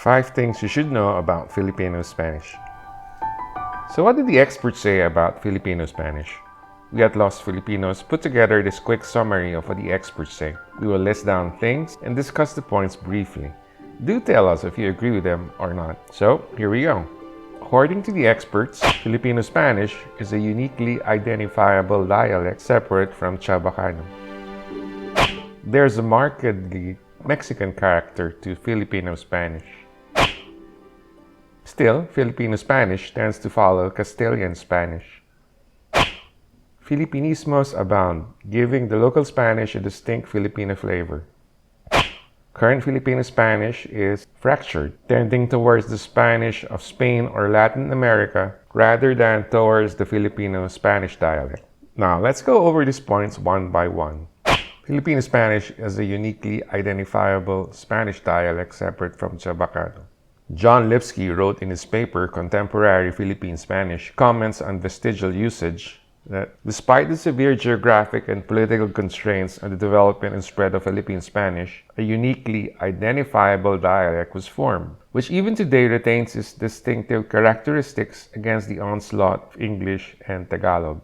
5 things you should know about Filipino Spanish. So what did the experts say about Filipino Spanish? We at Los Filipinos put together this quick summary of what the experts say. We will list down things and discuss the points briefly. Do tell us if you agree with them or not. So, here we go. According to the experts, Filipino Spanish is a uniquely identifiable dialect separate from Chavacano. There's a markedly Mexican character to Filipino Spanish. Still, Filipino Spanish tends to follow Castilian Spanish. Filipinismos abound, giving the local Spanish a distinct Filipino flavor. Current Filipino Spanish is fractured, tending towards the Spanish of Spain or Latin America rather than towards the Filipino Spanish dialect. Now, let's go over these points one by one. Filipino Spanish is a uniquely identifiable Spanish dialect separate from Chavacano. John Lipski wrote in his paper Contemporary Philippine Spanish comments on vestigial usage that despite the severe geographic and political constraints on the development and spread of Philippine Spanish, a uniquely identifiable dialect was formed, which even today retains its distinctive characteristics against the onslaught of English and Tagalog.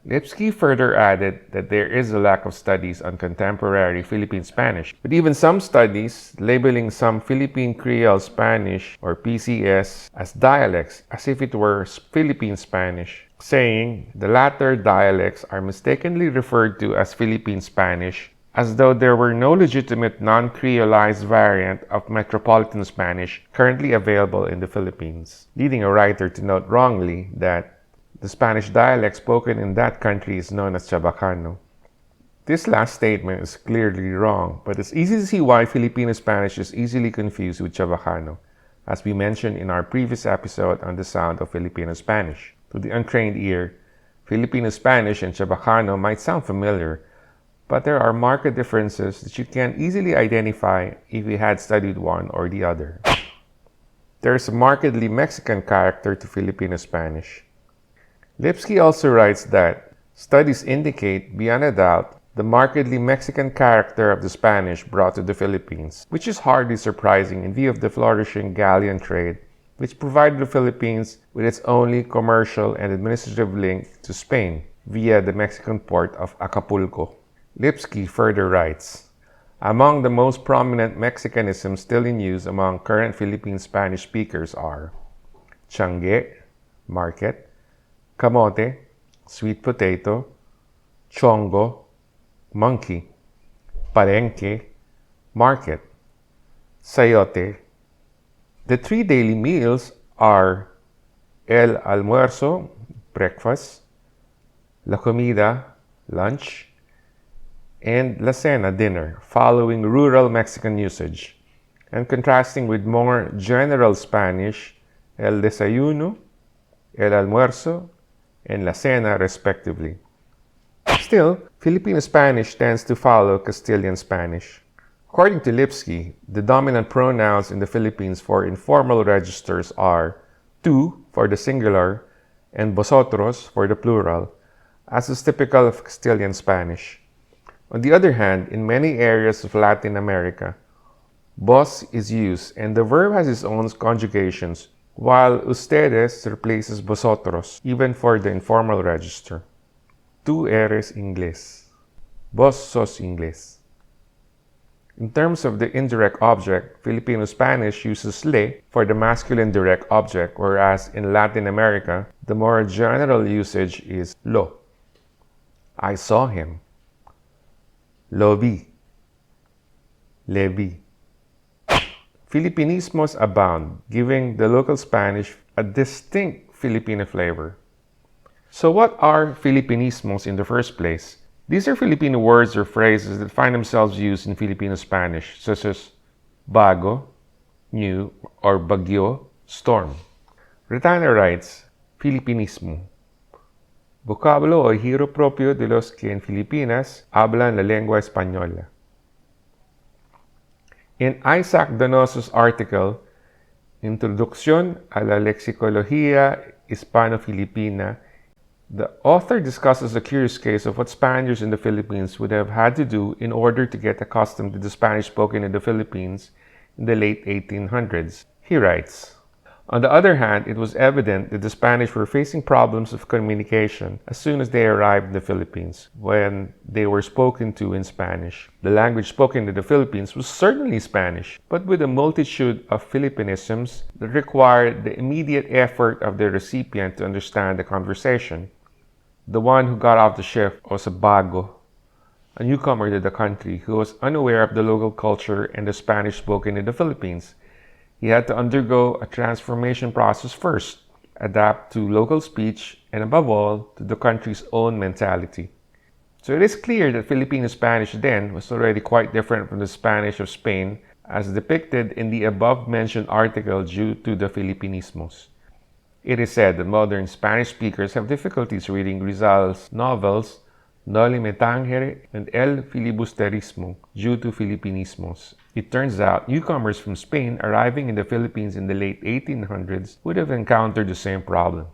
Lipski further added that there is a lack of studies on contemporary Philippine Spanish, but even some studies labeling some Philippine Creole Spanish or PCS as dialects as if it were Philippine Spanish, saying the latter dialects are mistakenly referred to as Philippine Spanish as though there were no legitimate non-creolized variant of Metropolitan Spanish currently available in the Philippines, leading a writer to note wrongly that the Spanish dialect spoken in that country is known as Chavacano. This last statement is clearly wrong, but it's easy to see why Filipino Spanish is easily confused with Chavacano, as we mentioned in our previous episode on the sound of Filipino Spanish. To the untrained ear, Filipino Spanish and Chavacano might sound familiar, but there are marked differences that you can easily identify if you had studied one or the other. There's a markedly Mexican character to Filipino Spanish. Lipski also writes that studies indicate, beyond a doubt, the markedly Mexican character of the Spanish brought to the Philippines, which is hardly surprising in view of the flourishing galleon trade, which provided the Philippines with its only commercial and administrative link to Spain via the Mexican port of Acapulco. Lipski further writes, among the most prominent Mexicanisms still in use among current Philippine Spanish speakers are changue, market, kamote, sweet potato, chongo, monkey, palenque, market, sayote. The 3 daily meals are el almuerzo, breakfast, la comida, lunch, and la cena, dinner, following rural Mexican usage, and contrasting with more general Spanish, el desayuno, el almuerzo, and la cena, respectively. Still, Filipino Spanish tends to follow Castilian Spanish. According to Lipski, the dominant pronouns in the Philippines for informal registers are tú for the singular and vosotros for the plural, as is typical of Castilian Spanish. On the other hand, in many areas of Latin America, vos is used and the verb has its own conjugations, while ustedes replaces vosotros, even for the informal register. Tú eres inglés. Vos sos inglés. In terms of the indirect object, Filipino Spanish uses le for the masculine direct object, whereas in Latin America, the more general usage is lo. I saw him. Lo vi. Le vi. Filipinismos abound, giving the local Spanish a distinct Filipino flavor. So what are Filipinismos in the first place? These are Filipino words or phrases that find themselves used in Filipino Spanish, such as bago, new, or bagyo, storm. Retana writes, Filipinismo. Vocablo o giro propio de los que en Filipinas hablan la lengua española. In Isaac Donoso's article, Introducción a la Lexicología Hispano-Filipina, the author discusses a curious case of what Spaniards in the Philippines would have had to do in order to get accustomed to the Spanish spoken in the Philippines in the late 1800s. He writes, on the other hand, it was evident that the Spanish were facing problems of communication as soon as they arrived in the Philippines, when they were spoken to in Spanish. The language spoken in the Philippines was certainly Spanish, but with a multitude of Filipinisms that required the immediate effort of the recipient to understand the conversation. The one who got off the ship was a bago, a newcomer to the country who was unaware of the local culture and the Spanish spoken in the Philippines. He had to undergo a transformation process first, adapt to local speech, and above all, to the country's own mentality. So it is clear that Filipino Spanish then was already quite different from the Spanish of Spain as depicted in the above-mentioned article due to the Filipinismos. It is said that modern Spanish speakers have difficulties reading Rizal's novels Noli Me Tangere and El Filibusterismo due to Filipinismos. It turns out newcomers from Spain arriving in the Philippines in the late 1800s would have encountered the same problem.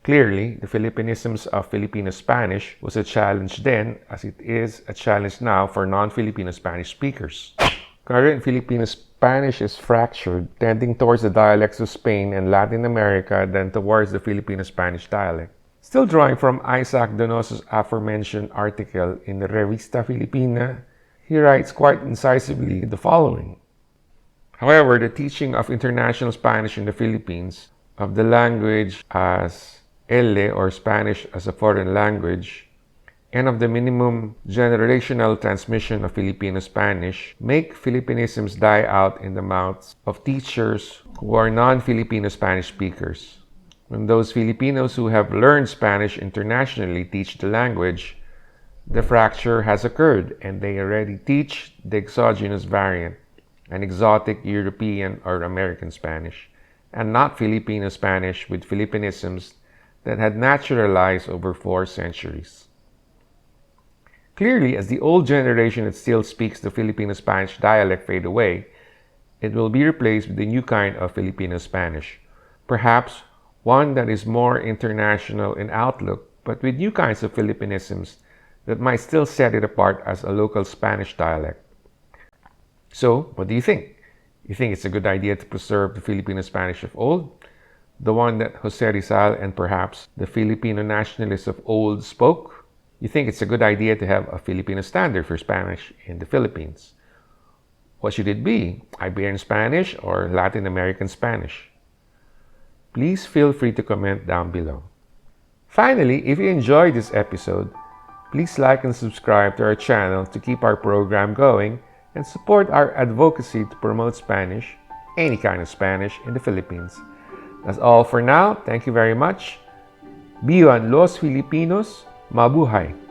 Clearly, the Filipinisms of Filipino Spanish was a challenge then as it is a challenge now for non-Filipino Spanish speakers. Current Filipino Spanish is fractured, tending towards the dialects of Spain and Latin America than towards the Filipino Spanish dialect. Still drawing from Isaac Donoso's aforementioned article in the Revista Filipina, he writes quite incisively the following. However, the teaching of international Spanish in the Philippines, of the language as Elle or Spanish as a foreign language, and of the minimum generational transmission of Filipino Spanish make Filipinisms die out in the mouths of teachers who are non-Filipino Spanish speakers. When those Filipinos who have learned Spanish internationally teach the language, the fracture has occurred and they already teach the exogenous variant, an exotic European or American Spanish, and not Filipino Spanish with Filipinisms that had naturalized over 4 centuries. Clearly, as the old generation that still speaks the Filipino Spanish dialect fade away, it will be replaced with a new kind of Filipino Spanish, perhaps one that is more international in outlook, but with new kinds of Filipinisms that might still set it apart as a local Spanish dialect. So, what do you think? You think it's a good idea to preserve the Filipino Spanish of old, the one that Jose Rizal and perhaps the Filipino nationalists of old spoke? You think it's a good idea to have a Filipino standard for Spanish in the Philippines? What should it be? Iberian Spanish or Latin American Spanish? Please feel free to comment down below. Finally, if you enjoyed this episode, please like and subscribe to our channel to keep our program going and support our advocacy to promote Spanish, any kind of Spanish, in the Philippines. That's all for now. Thank you very much. Vivan los Filipinos! Mabuhay!